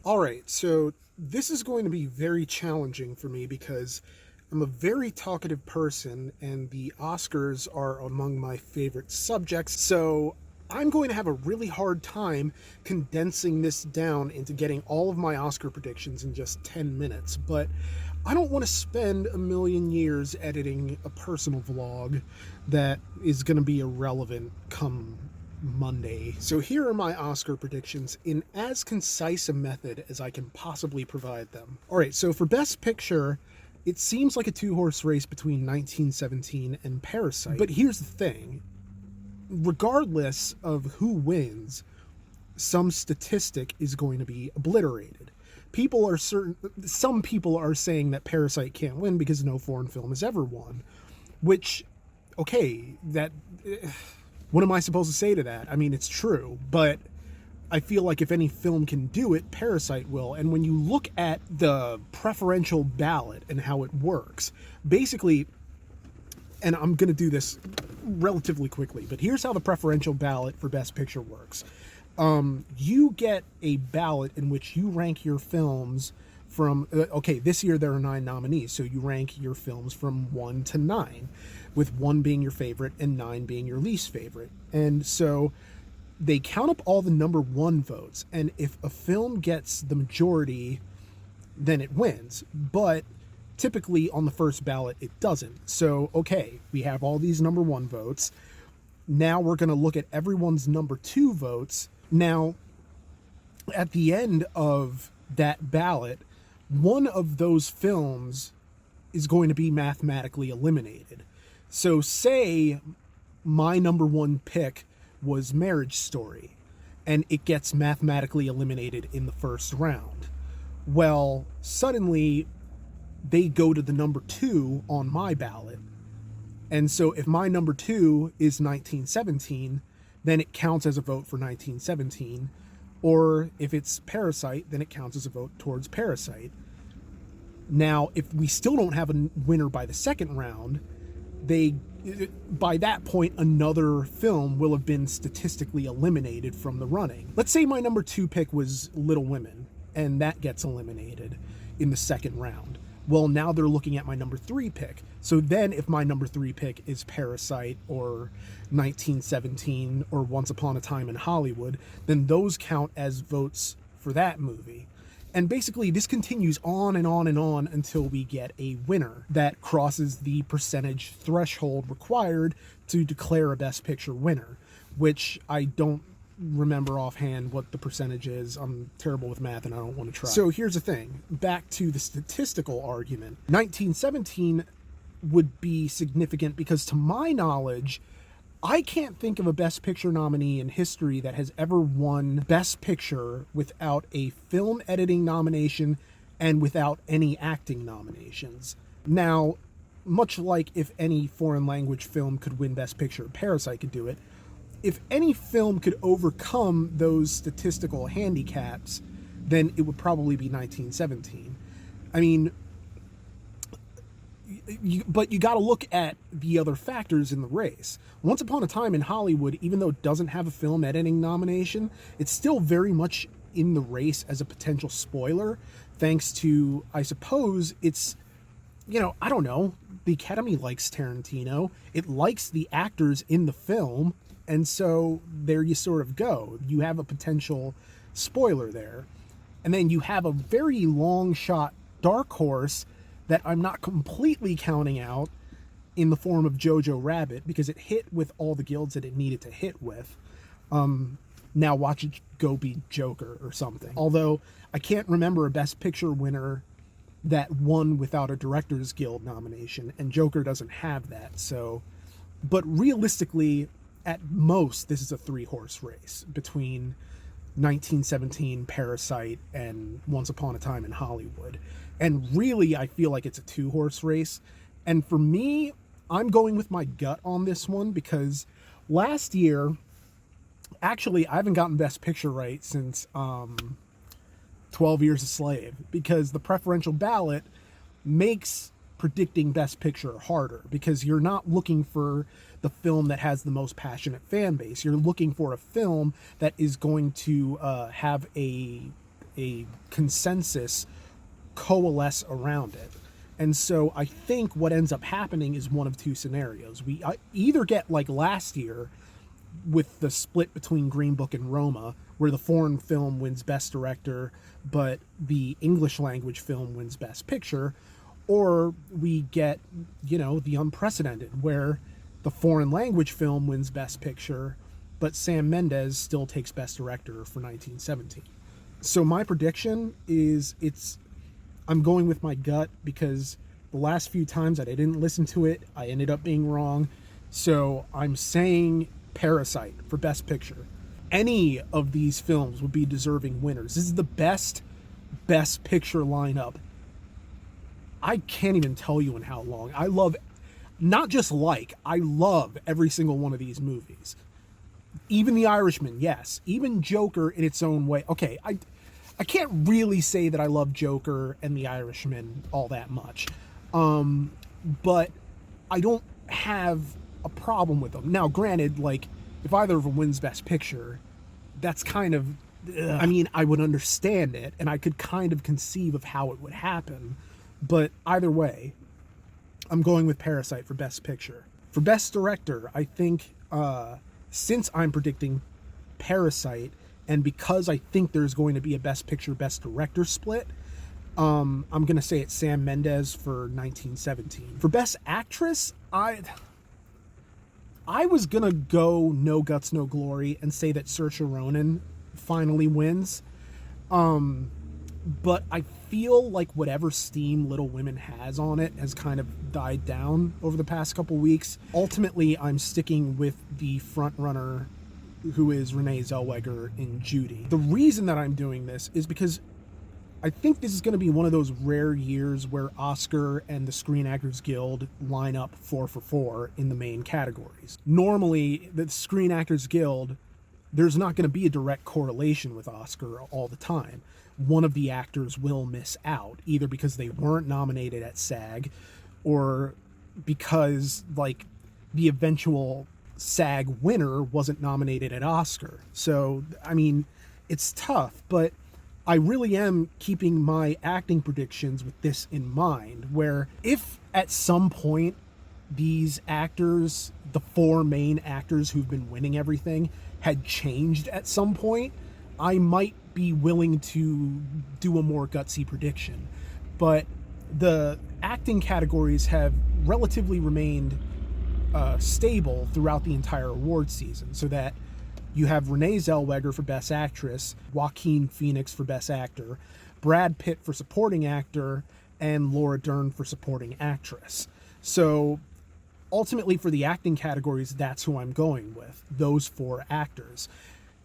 All right, so this is going to be very challenging for me because I'm a very talkative person and the Oscars are among my favorite subjects. So I'm going to have a really hard time condensing this down into getting all of my Oscar predictions in just 10 minutes. But I don't want to spend a million years editing a personal vlog that is going to be irrelevant come Monday. So here are my Oscar predictions in as concise a method as I can possibly provide them. All right, so for Best Picture, it seems like a two-horse race between 1917 and Parasite. But here's the thing. Regardless of who wins, some statistic is going to be obliterated. Some people are saying that Parasite can't win because no foreign film has ever won, which, okay, what am I supposed to say to that? I mean, it's true, but I feel like if any film can do it, Parasite will. And when you look at the preferential ballot and how it works, basically, and I'm going to do this relatively quickly, but here's how the preferential ballot for Best Picture works. You get a ballot in which you rank your films from, okay, this year there are 9 nominees, so you rank your films from 1 to 9, with 1 being your favorite and 9 being your least favorite. And so they count up all the number 1 votes, and if a film gets the majority, then it wins. But typically on the first ballot, it doesn't. So, okay, we have all these number 1 votes. Now we're going to look at everyone's number 2 votes. Now, at the end of that ballot, one of those films is going to be mathematically eliminated. So say my number 1 pick was Marriage Story, and it gets mathematically eliminated in the first round. Well, suddenly they go to the number 2 on my ballot. And so if my number 2 is 1917, then it counts as a vote for 1917. Or if it's Parasite, then it counts as a vote towards Parasite. Now, if we still don't have a winner by the second round, by that point, another film will have been statistically eliminated from the running. Let's say my number 2 pick was Little Women, and that gets eliminated in the second round. Well, now they're looking at my number 3 pick. So then if my number 3 pick is Parasite or 1917 or Once Upon a Time in Hollywood, then those count as votes for that movie. And basically this continues on and on and on until we get a winner that crosses the percentage threshold required to declare a Best Picture winner, which I don't remember offhand what the percentage is. I'm terrible with math and I don't want to try. So here's the thing. Back to the statistical argument. 1917 would be significant because, to my knowledge, I can't think of a Best Picture nominee in history that has ever won Best Picture without a film editing nomination and without any acting nominations. Now, much like if any foreign language film could win Best Picture, Parasite could do it. If any film could overcome those statistical handicaps, then it would probably be 1917. I mean, but you got to look at the other factors in the race. Once Upon a Time in Hollywood, even though it doesn't have a film editing nomination, it's still very much in the race as a potential spoiler, thanks to, I suppose, it's, I don't know, the Academy likes Tarantino. It likes the actors in the film. And so there you sort of go. You have a potential spoiler there. And then you have a very long shot dark horse that I'm not completely counting out in the form of Jojo Rabbit, because it hit with all the guilds that it needed to hit with. Now watch it go be Joker or something. Although I can't remember a Best Picture winner that won without a Directors Guild nomination, and Joker doesn't have that. So, but realistically, at most, this is a 3-horse race between 1917, Parasite, and Once Upon a Time in Hollywood. And really, I feel like it's a 2-horse race. And for me, I'm going with my gut on this one because last year, actually, I haven't gotten Best Picture right since 12 Years a Slave, because the preferential ballot makes predicting Best Picture harder, because you're not looking for the film that has the most passionate fan base. You're looking for a film that is going to have a a consensus coalesce around it. And so I think what ends up happening is one of two scenarios. We either get like last year with the split between Green Book and Roma, where the foreign film wins Best Director, but the English language film wins Best Picture, or we get, the unprecedented, where the foreign language film wins Best Picture, but Sam Mendes still takes Best Director for 1917. So my prediction is I'm going with my gut, because the last few times that I didn't listen to it, I ended up being wrong. So I'm saying Parasite for Best Picture. Any of these films would be deserving winners. This is the best Picture lineup. I can't even tell you in how long. I love every single one of these movies. Even The Irishman, yes. Even Joker in its own way. Okay, I can't really say that I love Joker and The Irishman all that much. But I don't have a problem with them. Now, granted, like, if either of them wins Best Picture, that's kind of... I mean, I would understand it, and I could kind of conceive of how it would happen. But either way, I'm going with Parasite for Best Picture. For Best Director, I think, since I'm predicting Parasite, and because I think there's going to be a Best Picture, Best Director split, I'm going to say it's Sam Mendes for 1917. For Best Actress, I was going to go No Guts, No Glory and say that Saoirse Ronan finally wins. But I feel like whatever steam Little Women has on it has kind of died down over the past couple weeks. Ultimately, I'm sticking with the front runner, who is Renee Zellweger in Judy. The reason that I'm doing this is because I think this is going to be one of those rare years where Oscar and the Screen Actors Guild line up 4 for 4 in the main categories. Normally, the Screen Actors Guild, there's not going to be a direct correlation with Oscar all the time. One of the actors will miss out, either because they weren't nominated at SAG or because, like, the eventual SAG winner wasn't nominated at Oscar. So, I mean, it's tough, but I really am keeping my acting predictions with this in mind, where if at some point these actors, the 4 main actors who've been winning everything, had changed at some point, I might be willing to do a more gutsy prediction. But the acting categories have relatively remained stable throughout the entire award season, so that you have Renee Zellweger for Best Actress, Joaquin Phoenix for Best Actor, Brad Pitt for Supporting Actor, and Laura Dern for Supporting Actress. So ultimately for the acting categories, that's who I'm going with, those 4 actors.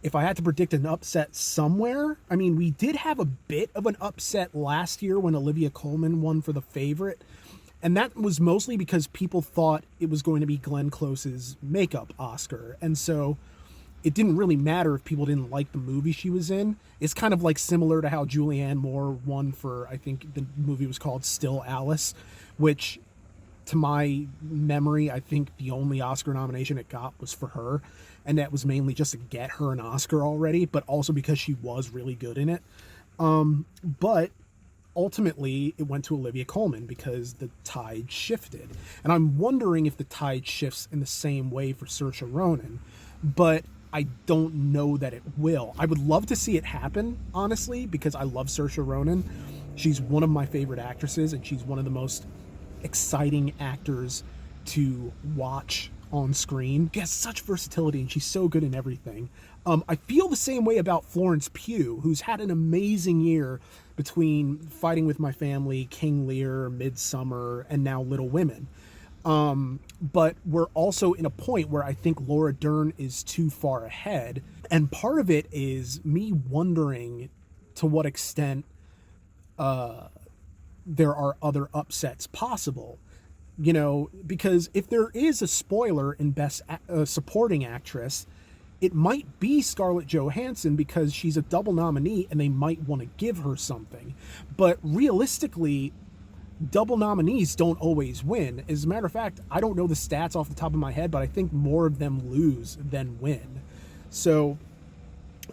If I had to predict an upset somewhere, I mean, we did have a bit of an upset last year when Olivia Colman won for The Favorite, and that was mostly because people thought it was going to be Glenn Close's makeup Oscar, and so it didn't really matter if people didn't like the movie she was in. It's kind of like similar to how Julianne Moore won for, I think the movie was called Still Alice, which, to my memory, I think the only Oscar nomination it got was for her, and that was mainly just to get her an Oscar already, but also because she was really good in it. But ultimately, it went to Olivia Colman because the tide shifted. And I'm wondering if the tide shifts in the same way for Saoirse Ronan, but I don't know that it will. I would love to see it happen, honestly, because I love Saoirse Ronan. She's one of my favorite actresses, and she's one of the most exciting actors to watch on screen. She has such versatility, and she's so good in everything. I feel the same way about Florence Pugh, who's had an amazing year between Fighting with My Family, King Lear, Midsummer, and now Little Women. But we're also in a point where I think Laura Dern is too far ahead. And part of it is me wondering to what extent there are other upsets possible. You know, because if there is a spoiler in Best Supporting Actress, it might be Scarlett Johansson because she's a double nominee and they might want to give her something. But realistically, double nominees don't always win. As a matter of fact, I don't know the stats off the top of my head, but I think more of them lose than win. So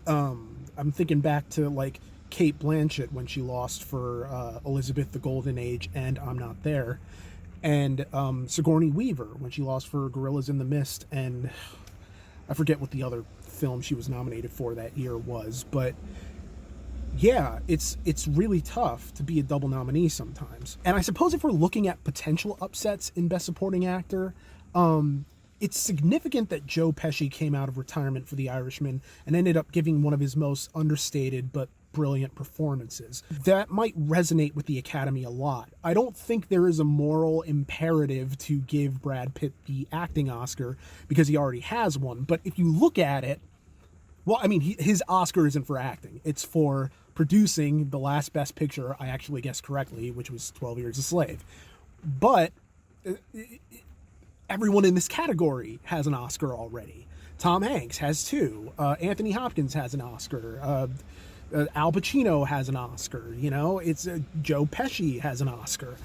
I'm thinking back to like Cate Blanchett when she lost for Elizabeth the Golden Age and I'm Not There, and Sigourney Weaver when she lost for Gorillas in the Mist, and I forget what the other film she was nominated for that year was, but yeah, it's really tough to be a double nominee sometimes. And I suppose if we're looking at potential upsets in Best Supporting Actor, it's significant that Joe Pesci came out of retirement for The Irishman and ended up giving one of his most understated but brilliant performances. That might resonate with the Academy a lot. I don't think there is a moral imperative to give Brad Pitt the acting Oscar because he already has one, but if you look at it, well, I mean, his Oscar isn't for acting. It's for producing the last Best Picture, I actually guessed correctly, which was 12 Years a Slave. But everyone in this category has an Oscar already. Tom Hanks has 2. Anthony Hopkins has an Oscar. Al Pacino has an Oscar. You know, it's Joe Pesci has an Oscar.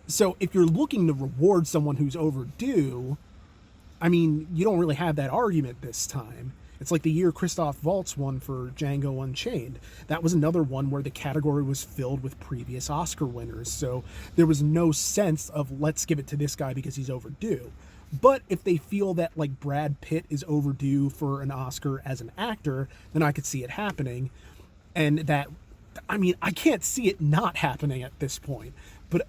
So if you're looking to reward someone who's overdue, I mean, you don't really have that argument this time. It's like the year Christoph Waltz won for Django Unchained. That was another one where the category was filled with previous Oscar winners, so there was no sense of let's give it to this guy because he's overdue. But if they feel that like Brad Pitt is overdue for an Oscar as an actor, then I could see it happening. And that, I mean, I can't see it not happening at this point. But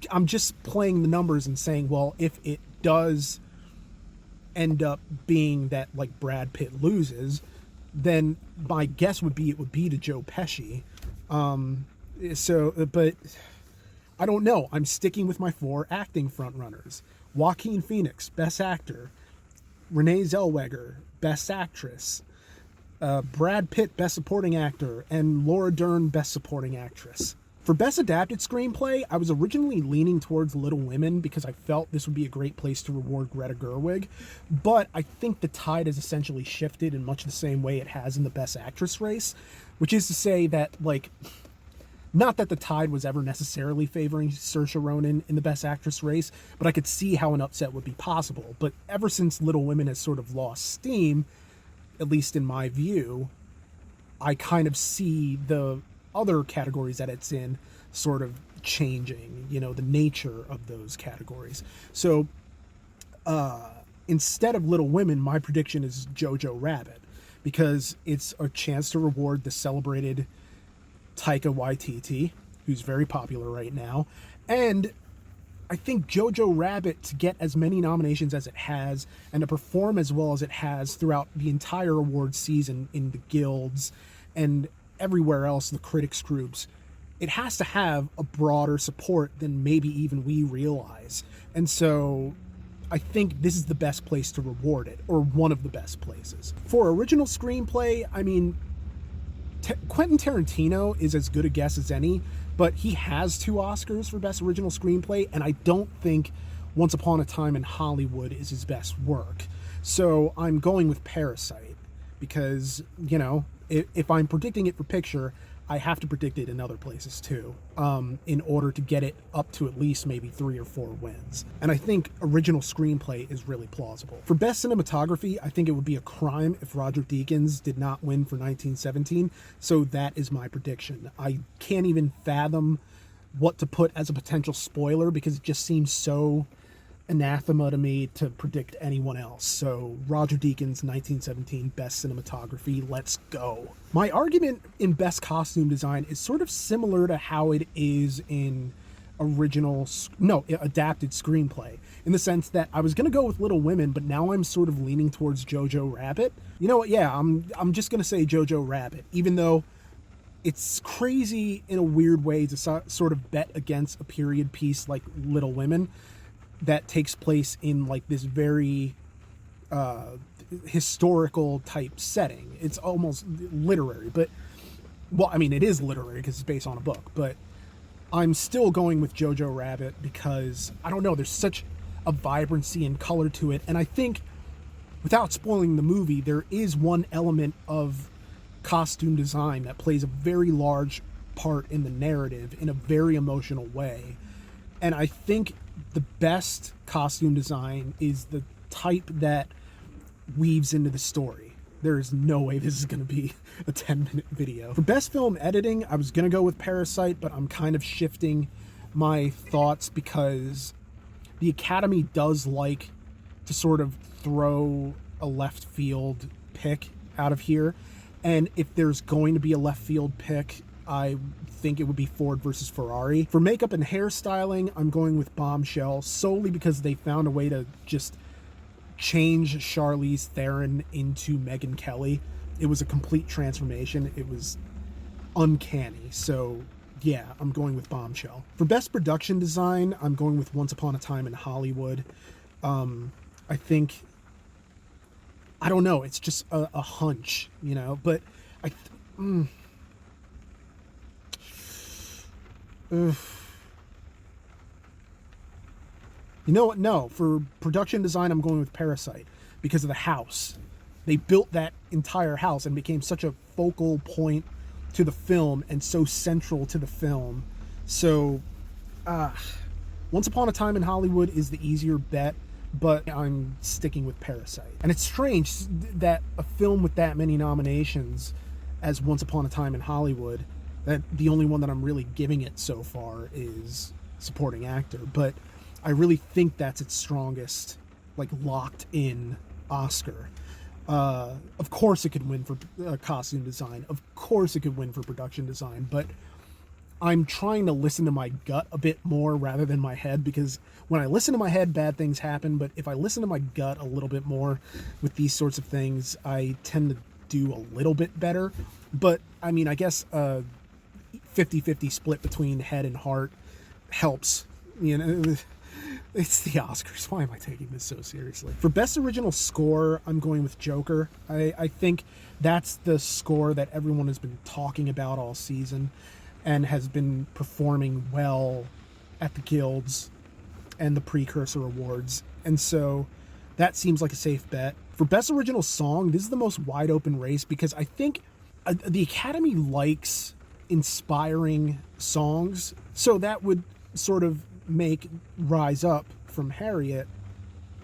I'm just playing the numbers and saying, well, if it does end up being that like Brad Pitt loses, then my guess would be it would be to Joe Pesci. But I don't know. I'm sticking with my 4 acting frontrunners. Joaquin Phoenix, Best Actor. Renee Zellweger, Best Actress. Brad Pitt, Best Supporting Actor. And Laura Dern, Best Supporting Actress. For Best Adapted Screenplay, I was originally leaning towards Little Women because I felt this would be a great place to reward Greta Gerwig, but I think the tide has essentially shifted in much the same way it has in the Best Actress race, which is to say that, like, not that the tide was ever necessarily favoring Saoirse Ronan in the Best Actress race, but I could see how an upset would be possible. But ever since Little Women has sort of lost steam, at least in my view, I kind of see the other categories that it's in sort of changing, you know, the nature of those categories. So instead of Little Women, my prediction is Jojo Rabbit, because it's a chance to reward the celebrated Taika Waititi, who's very popular right now. And I think Jojo Rabbit, to get as many nominations as it has and to perform as well as it has throughout the entire award season in the guilds and everywhere else, the critics groups, it has to have a broader support than maybe even we realize. And so I think this is the best place to reward it, or one of the best places. For original screenplay, I mean, Quentin Tarantino is as good a guess as any, but he has 2 Oscars for Best Original Screenplay, and I don't think Once Upon a Time in Hollywood is his best work. So I'm going with Parasite, because, you know, if I'm predicting it for picture, I have to predict it in other places too, in order to get it up to at least maybe 3 or 4 wins. And I think original screenplay is really plausible. For Best Cinematography, I think it would be a crime if Roger Deakins did not win for 1917, so that is my prediction. I can't even fathom what to put as a potential spoiler because it just seems so anathema to me to predict anyone else. So Roger Deakins, 1917, Best Cinematography, let's go. My argument in Best Costume Design is sort of similar to how it is in adapted screenplay, in the sense that I was going to go with Little Women, but now I'm sort of leaning towards Jojo Rabbit. You know what? Yeah, I'm just going to say Jojo Rabbit, even though it's crazy in a weird way to sort of bet against a period piece like Little Women that takes place in like this very historical type setting. It's almost literary, but, well, I mean, it is literary because it's based on a book, but I'm still going with Jojo Rabbit because, I don't know, there's such a vibrancy and color to it, and I think, without spoiling the movie, there is one element of costume design that plays a very large part in the narrative in a very emotional way, and I think the best costume design is the type that weaves into the story, There's no way this is going to be a 10-minute video. For best film editing, I was going to go with Parasite, but I'm kind of shifting my thoughts because the Academy does like to sort of throw a left field pick out of here. And if there's going to be a left field pick, I think it would be Ford versus Ferrari. For makeup and hairstyling, I'm going with Bombshell solely because they found a way to just change Charlize Theron into Megyn Kelly. It was a complete transformation. It was uncanny. So yeah, I'm going with Bombshell. For best production design, I'm going with Once Upon a Time in Hollywood. I think, I don't know, it's just a hunch, you know, but you know what? No, for production design, I'm going with Parasite because of the house. They built that entire house and became such a focal point to the film and so central to the film. So, Once Upon a Time in Hollywood is the easier bet, but I'm sticking with Parasite. And it's strange that a film with that many nominations as Once Upon a Time in Hollywood, that the only one that I'm really giving it so far is supporting actor. But I really think that's its strongest, like, locked in Oscar. Of course it could win for costume design. Of course it could win for production design. But I'm trying to listen to my gut a bit more rather than my head, because when I listen to my head, bad things happen. But if I listen to my gut a little bit more with these sorts of things, I tend to do a little bit better. But, I mean, I guess 50-50 split between head and heart helps. You know, it's the Oscars. Why am I taking this so seriously? For best original score, I'm going with Joker. I think that's the score that everyone has been talking about all season and has been performing well at the guilds and the precursor awards. And so that seems like a safe bet. For best original song, this is the most wide open race because I think the Academy likes inspiring songs. So that would sort of make Rise Up from Harriet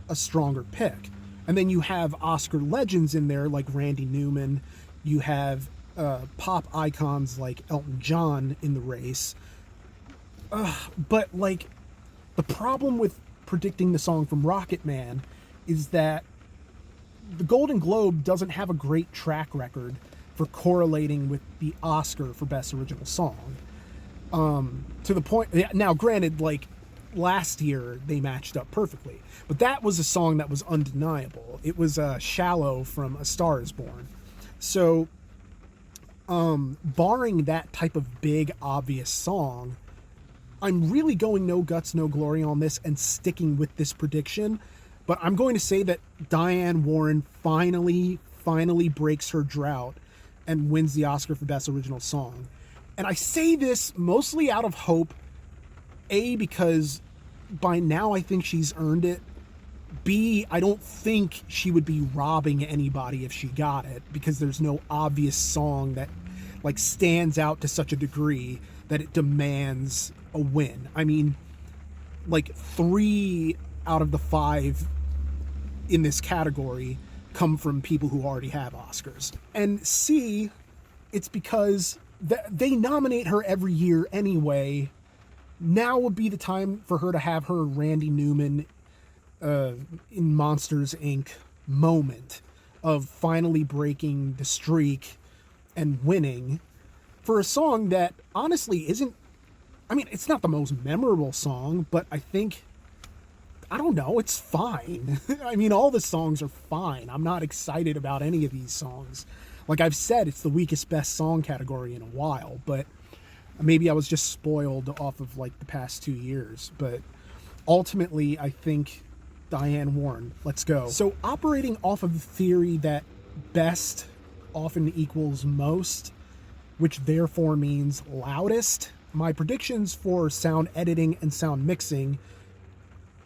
a stronger pick. And then you have Oscar legends in there like Randy Newman. You have pop icons like Elton John in the race. But like, the problem with predicting the song from Rocket Man is that the Golden Globe doesn't have a great track record for correlating with the Oscar for Best Original Song. To the point, now granted, like last year they matched up perfectly, but that was a song that was undeniable. It was Shallow from A Star Is Born. So, barring that type of big, obvious song, I'm really going no guts, no glory on this and sticking with this prediction. But I'm going to say that Diane Warren finally breaks her drought and wins the Oscar for Best Original Song. And I say this mostly out of hope, A, because by now I think she's earned it. B, I don't think she would be robbing anybody if she got it, because there's no obvious song that like stands out to such a degree that it demands a win. I mean, like 3 out of the 5 in this category come from people who already have Oscars. And C, it's because they nominate her every year anyway. Now would be the time for her to have her Randy Newman in Monsters, Inc. moment of finally breaking the streak and winning for a song that honestly isn't, I mean, it's not the most memorable song, but I think, I don't know, it's fine. I mean, all the songs are fine. I'm not excited about any of these songs. Like I've said, it's the weakest best song category in a while, but maybe I was just spoiled off of like the past 2 years. But ultimately, I think Diane Warren, let's go. So operating off of the theory that best often equals most, which therefore means loudest, my predictions for sound editing and sound mixing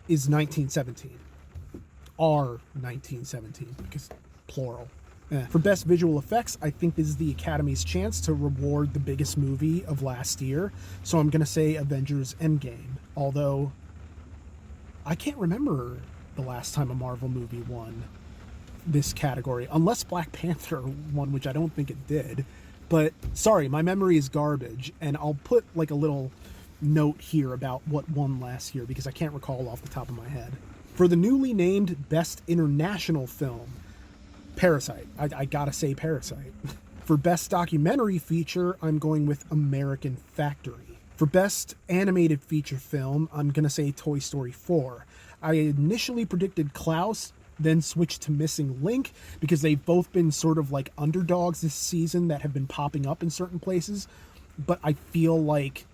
is 1917. Are 1917, because plural. For best visual effects, I think this is the Academy's chance to reward the biggest movie of last year. So I'm going to say Avengers Endgame. Although, I can't remember the last time a Marvel movie won this category, unless Black Panther won, which I don't think it did. But sorry, my memory is garbage, and I'll put like a little note here about what won last year because I can't recall off the top of my head. For the newly named Best International Film, Parasite. I gotta say Parasite. For Best Documentary Feature, I'm going with American Factory. For Best Animated Feature Film, I'm gonna say Toy Story 4. I initially predicted Klaus, then switched to Missing Link because they've both been sort of like underdogs this season that have been popping up in certain places. But I feel like,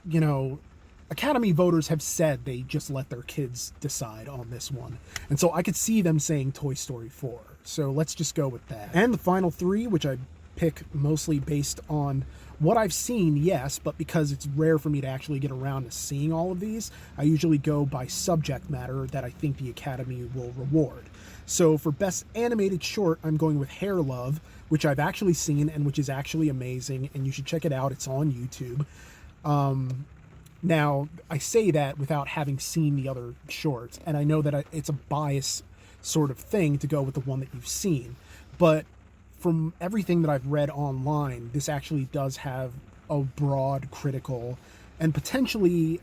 you know, Academy voters have said they just let their kids decide on this one. And so I could see them saying Toy Story 4. So let's just go with that. And the final three, which I pick mostly based on what I've seen, yes, but because it's rare for me to actually get around to seeing all of these, I usually go by subject matter that I think the Academy will reward. So for Best Animated Short, I'm going with Hair Love, which I've actually seen and which is actually amazing, and you should check it out. It's on YouTube. Now, I say that without having seen the other shorts, and I know that it's a bias sort of thing to go with the one that you've seen, but from everything that I've read online, this actually does have a broad critical and potentially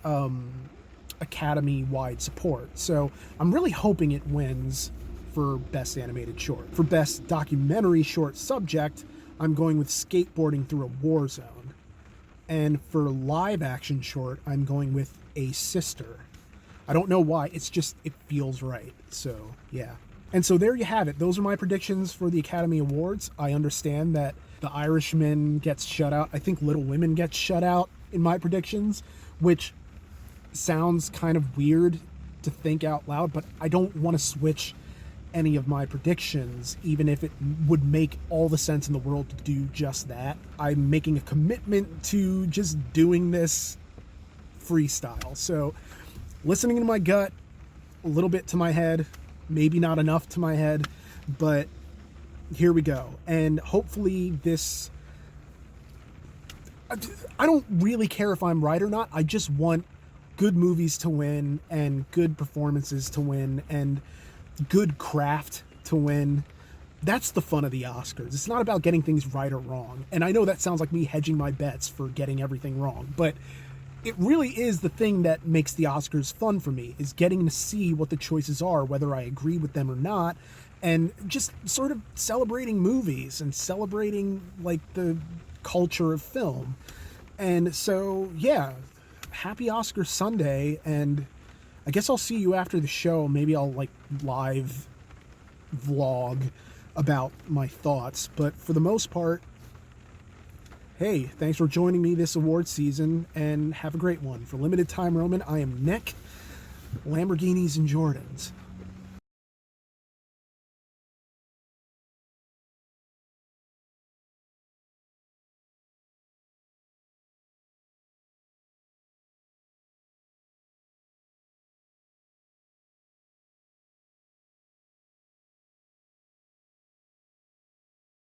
Academy-wide support. So I'm really hoping it wins for Best Animated Short. For Best Documentary Short Subject, I'm going with Skateboarding Through a War Zone. And for Live Action Short, I'm going with A Sister. I don't know why, it feels right. So, yeah. And so there you have it. Those are my predictions for the Academy Awards. I understand that The Irishman gets shut out. I think Little Women gets shut out in my predictions, which sounds kind of weird to think out loud, but I don't want to switch any of my predictions, even if it would make all the sense in the world to do just that. I'm making a commitment to just doing this freestyle. So listening to my gut, a little bit to my head, maybe not enough to my head, but here we go. And hopefully this, I don't really care if I'm right or not. I just want good movies to win and good performances to win and good craft to win. That's the fun of the Oscars. It's not about getting things right or wrong. And I know that sounds like me hedging my bets for getting everything wrong, but it really is the thing that makes the Oscars fun for me, is getting to see what the choices are, whether I agree with them or not, and just sort of celebrating movies and celebrating like the culture of film. And so, yeah, happy Oscar Sunday, and I guess I'll see you after the show. Maybe I'll like live vlog about my thoughts, but for the most part, hey, thanks for joining me this award season, and have a great one. For Limited Time Roman, I am Nick, Lamborghinis and Jordans.